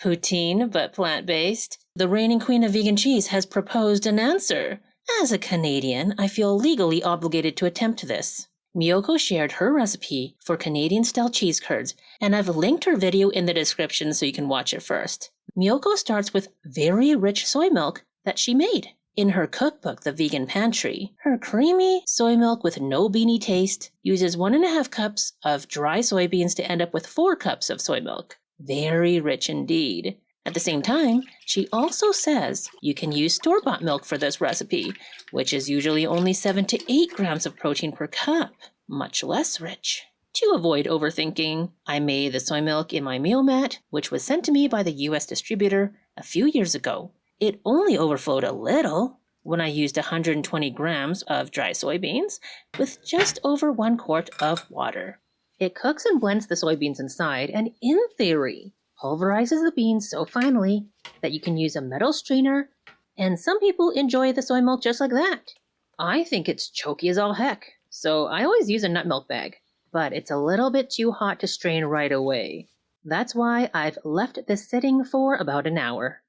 Poutine, but plant-based. The reigning queen of vegan cheese has proposed an answer. As a Canadian, I feel legally obligated to attempt this. Miyoko shared her recipe for Canadian-style cheese curds, and I've linked her video in the description so you can watch it first. Miyoko starts with very rich soy milk that she made. In her cookbook, The Vegan Pantry, her creamy soy milk with no beanie taste uses 1.5 cups of dry soybeans to end up with 4 cups of soy milk. Very rich indeed. At the same time, she also says you can use store-bought milk for this recipe, which is usually only 7 to 8 grams of protein per cup, much less rich. To avoid overthinking, I made the soy milk in my meal mat, which was sent to me by the US distributor a few years ago. It only overflowed a little when I used 120 grams of dry soybeans with just over 1 quart of water. It cooks and blends the soybeans inside and, in theory, pulverizes the beans so finely that you can use a metal strainer, and some people enjoy the soy milk just like that. I think it's choky as all heck, so I always use a nut milk bag, but it's a little bit too hot to strain right away. That's why I've left this sitting for about an hour.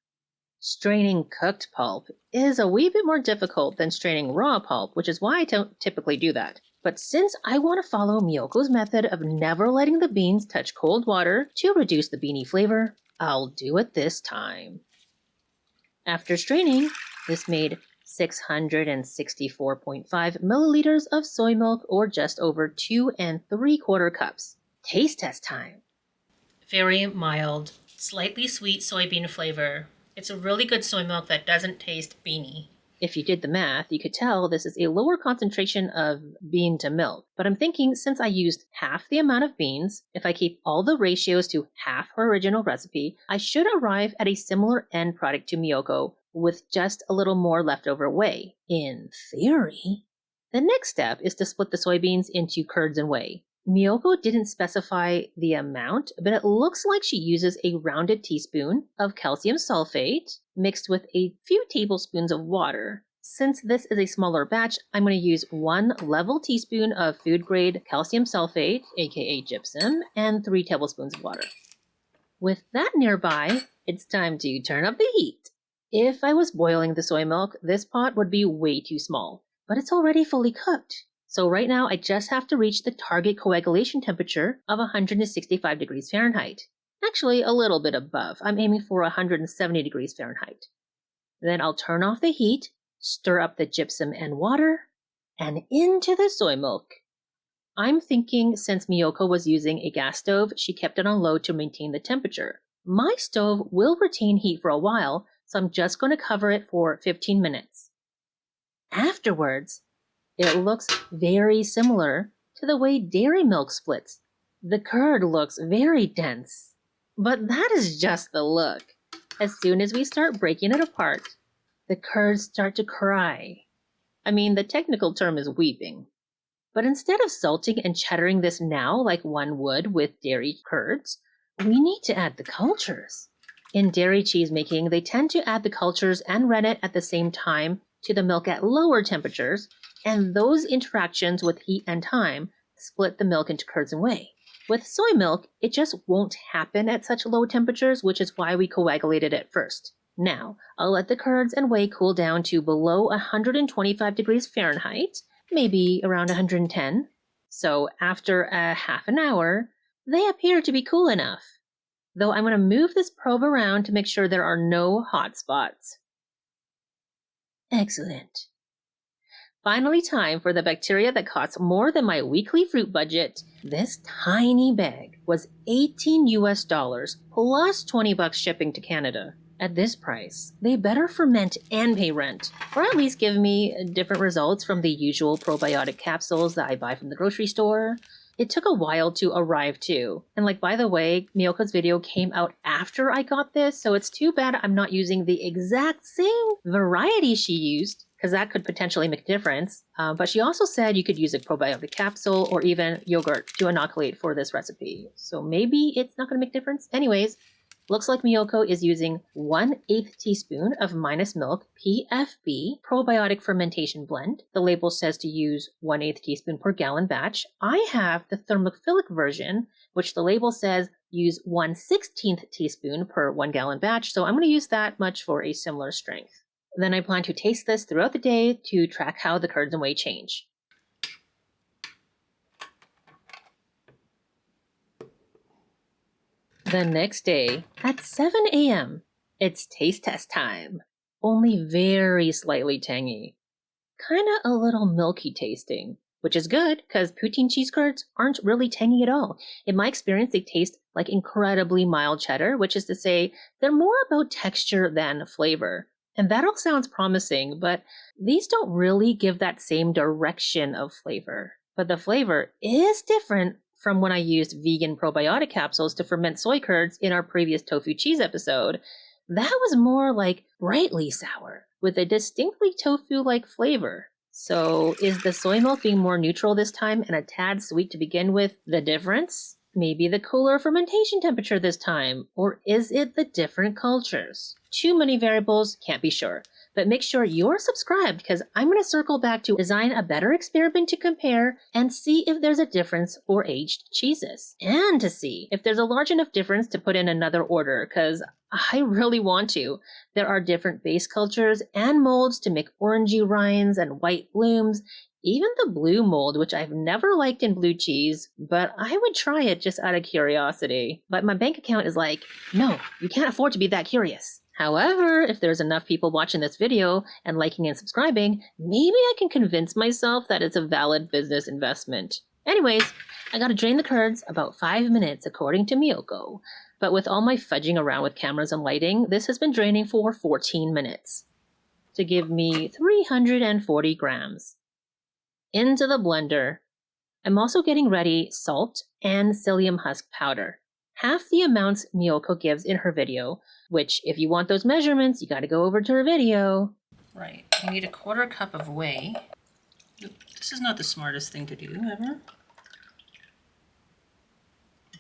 Straining cooked pulp is a wee bit more difficult than straining raw pulp, which is why I don't typically do that. But since I want to follow Miyoko's method of never letting the beans touch cold water to reduce the beanie flavor, I'll do it this time. After straining, this made 664.5 milliliters of soy milk, or just over 2 3/4 cups. Taste test time. Very mild, slightly sweet soybean flavor. It's a really good soy milk that doesn't taste beany. If you did the math, you could tell this is a lower concentration of bean to milk. But I'm thinking since I used half the amount of beans, if I keep all the ratios to half her original recipe, I should arrive at a similar end product to Miyoko with just a little more leftover whey, in theory. The next step is to split the soybeans into curds and whey. Miyoko didn't specify the amount, but it looks like she uses a rounded teaspoon of calcium sulfate mixed with a few tablespoons of water. Since this is a smaller batch, I'm going to use 1 level teaspoon of food-grade calcium sulfate, aka gypsum, and 3 tablespoons of water. With that nearby, it's time to turn up the heat. If I was boiling the soy milk, this pot would be way too small, but it's already fully cooked. So right now, I just have to reach the target coagulation temperature of 165 degrees Fahrenheit. Actually, a little bit above. I'm aiming for 170 degrees Fahrenheit. Then I'll turn off the heat, stir up the gypsum and water, and into the soy milk. I'm thinking since Miyoko was using a gas stove, she kept it on low to maintain the temperature. My stove will retain heat for a while, so I'm just going to cover it for 15 minutes. Afterwards, it looks very similar to the way dairy milk splits. The curd looks very dense. But that is just the look. As soon as we start breaking it apart, the curds start to cry. I mean, the technical term is weeping. But instead of salting and cheddaring this now like one would with dairy curds, we need to add the cultures. In dairy cheese making, they tend to add the cultures and rennet at the same time to the milk at lower temperatures, and those interactions with heat and time split the milk into curds and whey. With soy milk, it just won't happen at such low temperatures, which is why we coagulated it first. Now, I'll let the curds and whey cool down to below 125 degrees Fahrenheit, maybe around 110. So after a half an hour, they appear to be cool enough. Though I'm going to move this probe around to make sure there are no hot spots. Excellent. Finally, time for the bacteria that costs more than my weekly fruit budget. This tiny bag was $18 plus $20 shipping to Canada. At this price, they better ferment and pay rent, or at least give me different results from the usual probiotic capsules that I buy from the grocery store. It took a while to arrive too. And by the way, Miyoko's video came out after I got this, so it's too bad I'm not using the exact same variety she used, because that could potentially make a difference. But she also said you could use a probiotic capsule or even yogurt to inoculate for this recipe. So maybe it's not going to make a difference. Anyways, looks like Miyoko is using 1/8 teaspoon of minus milk PFB probiotic fermentation blend. The label says to use 1/8 teaspoon per gallon batch. I have the Thermophilic version, which the label says use 1/16 teaspoon per 1 gallon batch, so I'm going to use that much for a similar strength. Then I plan to taste this throughout the day to track how the curds and whey change. The next day, at 7 a.m., it's taste test time. Only very slightly tangy. Kinda a little milky tasting, which is good because poutine cheese curds aren't really tangy at all. In my experience, they taste like incredibly mild cheddar, which is to say they're more about texture than flavor. And that all sounds promising, but these don't really give that same direction of flavor. But the flavor is different from when I used vegan probiotic capsules to ferment soy curds in our previous tofu cheese episode. That was more like brightly sour, with a distinctly tofu-like flavor. So is the soy milk being more neutral this time and a tad sweet to begin with the difference? Maybe the cooler fermentation temperature this time, or is it the different cultures? Too many variables, can't be sure. But make sure you're subscribed because I'm going to circle back to design a better experiment to compare and see if there's a difference for aged cheeses. And to see if there's a large enough difference to put in another order because I really want to. There are different base cultures and molds to make orangey rinds and white blooms. Even the blue mold, which I've never liked in blue cheese, but I would try it just out of curiosity. But my bank account is like, no, you can't afford to be that curious. However, if there's enough people watching this video and liking and subscribing, maybe I can convince myself that it's a valid business investment. Anyways, I gotta drain the curds about 5 minutes according to Miyoko. But with all my fudging around with cameras and lighting, this has been draining for 14 minutes. To give me 340 grams. Into the blender. I'm also getting ready salt and psyllium husk powder. Half the amounts Miyoko gives in her video, which if you want those measurements, you gotta go over to her video. Right, you need a 1/4 cup of whey. This is not the smartest thing to do ever.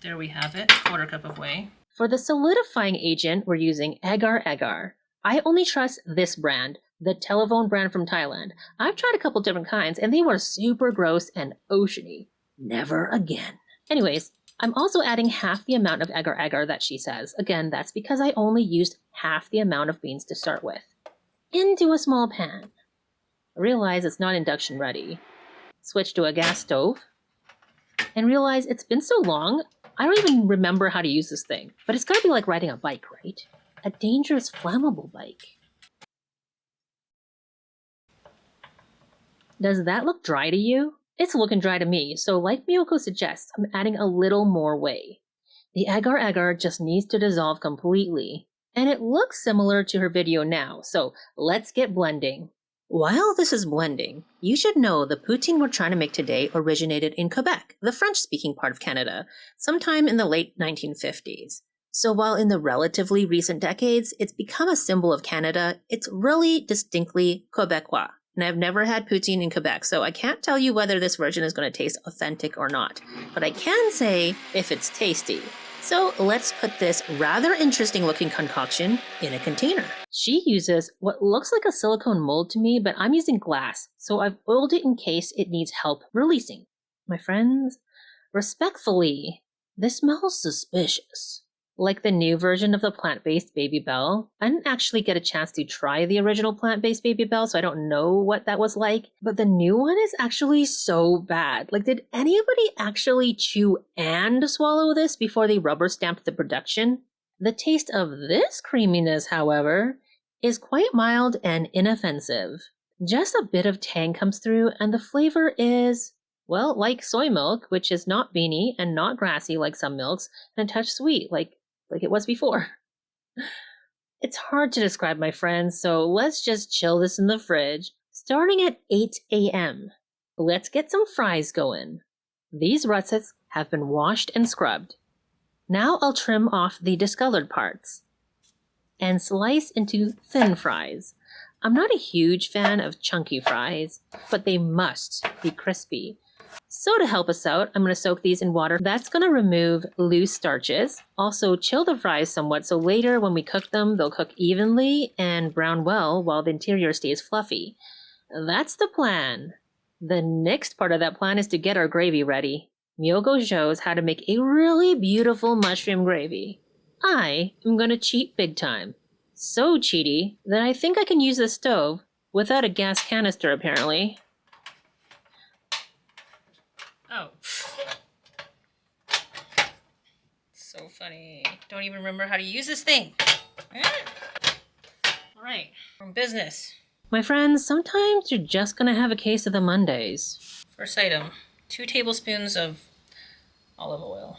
There we have it, 1/4 cup of whey. For the solidifying agent, we're using agar-agar. I only trust this brand, the Televone brand from Thailand. I've tried a couple different kinds and they were super gross and oceany. Never again. Anyways, I'm also adding half the amount of agar-agar that she says. Again, that's because I only used half the amount of beans to start with. Into a small pan. I realize it's not induction ready. Switch to a gas stove. And realize it's been so long, I don't even remember how to use this thing. But it's gotta be like riding a bike, right? A dangerous, flammable bike. Does that look dry to you? It's looking dry to me, so like Miyoko suggests, I'm adding a little more whey. The agar-agar just needs to dissolve completely. And it looks similar to her video now, so let's get blending. While this is blending, you should know the poutine we're trying to make today originated in Quebec, the French-speaking part of Canada, sometime in the late 1950s. So while in the relatively recent decades it's become a symbol of Canada, it's really distinctly Quebecois. And I've never had poutine in Quebec, so I can't tell you whether this version is going to taste authentic or not. But I can say if it's tasty. So let's put this rather interesting looking concoction in a container. She uses what looks like a silicone mold to me, but I'm using glass, so I've oiled it in case it needs help releasing. My friends, respectfully, this smells suspicious. Like the new version of the plant-based Baby Bell. I didn't actually get a chance to try the original plant-based Baby Bell, so I don't know what that was like. But the new one is actually so bad. Like, did anybody actually chew and swallow this before they rubber stamped the production? The taste of this creaminess, however, is quite mild and inoffensive. Just a bit of tang comes through, and the flavor is, well, like soy milk, which is not beany and not grassy like some milks, and a touch sweet, like it was before. It's hard to describe, my friends, so let's just chill this in the fridge, starting at 8 a.m. Let's get some fries going. These russets have been washed and scrubbed. Now I'll trim off the discolored parts and slice into thin fries. I'm not a huge fan of chunky fries, but they must be crispy. So to help us out, I'm going to soak these in water. That's going to remove loose starches. Also chill the fries somewhat so later when we cook them, they'll cook evenly and brown well while the interior stays fluffy. That's the plan. The next part of that plan is to get our gravy ready. Miyoko shows how to make a really beautiful mushroom gravy. I am gonna cheat big time. So cheaty that I think I can use the stove without a gas canister apparently. Oh. So funny. Don't even remember how to use this thing. Alright, from business. My friends, sometimes you're just gonna have a case of the Mondays. First item, 2 tablespoons of olive oil.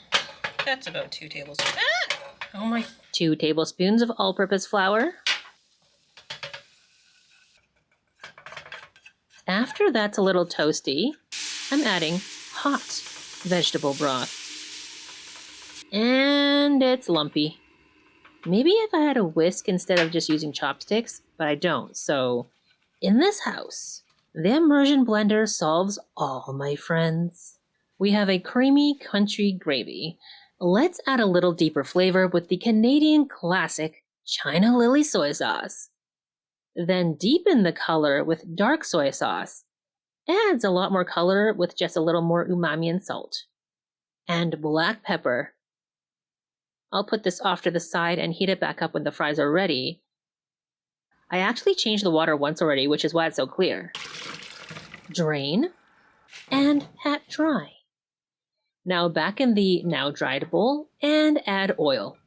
That's about 2 tablespoons. Oh my. 2 tablespoons of all-purpose flour. After that's a little toasty, I'm adding hot vegetable broth. And it's lumpy. Maybe if I had a whisk instead of just using chopsticks, but I don't. So, in this house, the immersion blender solves all, my friends. We have a creamy country gravy. Let's add a little deeper flavor with the Canadian classic China Lily soy sauce. Then deepen the color with dark soy sauce. Adds a lot more color with just a little more umami and salt. And black pepper. I'll put this off to the side and heat it back up when the fries are ready. I actually changed the water once already, which is why it's so clear. Drain and pat dry. Now back in the now dried bowl and add oil.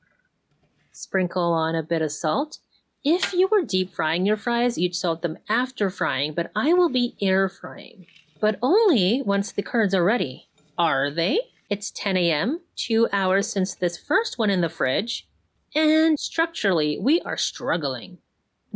Sprinkle on a bit of salt. If you were deep frying your fries, you'd salt them after frying, but I will be air frying. But only once the curds are ready. Are they? It's 10 a.m., 2 hours since this first one in the fridge, and structurally, we are struggling.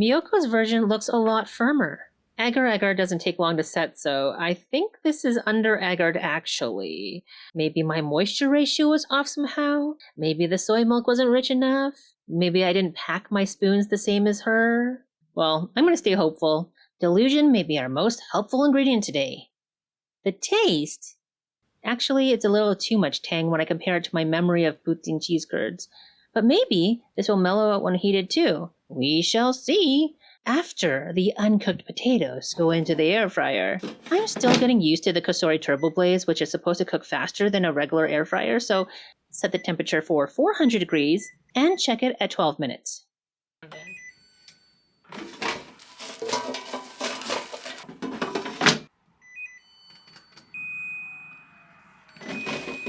Miyoko's version looks a lot firmer. Agar-agar doesn't take long to set, so I think this is under-agared actually. Maybe my moisture ratio was off somehow. Maybe the soy milk wasn't rich enough. Maybe I didn't pack my spoons the same as her. Well, I'm gonna stay hopeful. Delusion may be our most helpful ingredient today. The taste? Actually, it's a little too much tang when I compare it to my memory of poutine cheese curds. But maybe this will mellow out when heated too. We shall see. After the uncooked potatoes go into the air fryer, I'm still getting used to the Kosori Turbo Blaze, which is supposed to cook faster than a regular air fryer, so set the temperature for 400 degrees and check it at 12 minutes.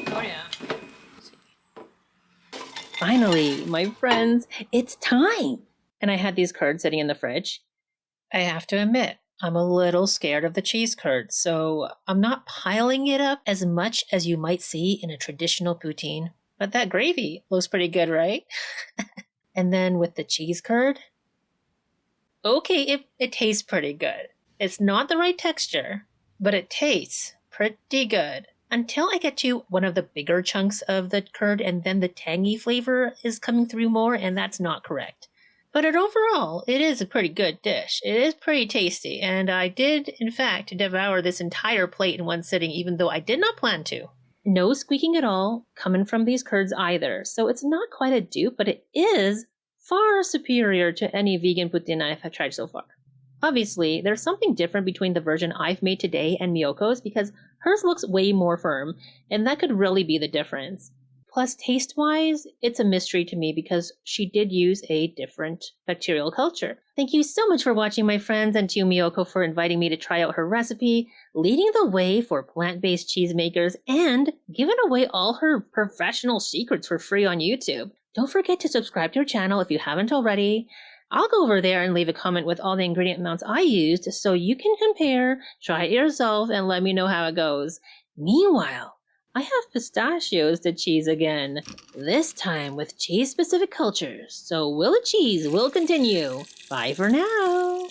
Oh yeah. Finally, my friends, it's time! And I had these curds sitting in the fridge. I have to admit, I'm a little scared of the cheese curd, so I'm not piling it up as much as you might see in a traditional poutine. But that gravy looks pretty good, right? And then with the cheese curd, okay, it tastes pretty good. It's not the right texture, but it tastes pretty good. Until I get to one of the bigger chunks of the curd and then the tangy flavor is coming through more, and that's not correct. But overall, it is a pretty good dish. It is pretty tasty, and I did, in fact, devour this entire plate in one sitting, even though I did not plan to. No squeaking at all coming from these curds either, so it's not quite a dupe, but it is far superior to any vegan poutine I've tried so far. Obviously, there's something different between the version I've made today and Miyoko's because hers looks way more firm, and that could really be the difference. Plus, taste-wise, it's a mystery to me because she did use a different bacterial culture. Thank you so much for watching, my friends, and to Miyoko for inviting me to try out her recipe, leading the way for plant-based cheesemakers, and giving away all her professional secrets for free on YouTube. Don't forget to subscribe to her channel if you haven't already. I'll go over there and leave a comment with all the ingredient amounts I used so you can compare, try it yourself, and let me know how it goes. Meanwhile, I have pistachios to cheese again, this time with cheese-specific cultures, so Will of Cheese will continue. Bye for now!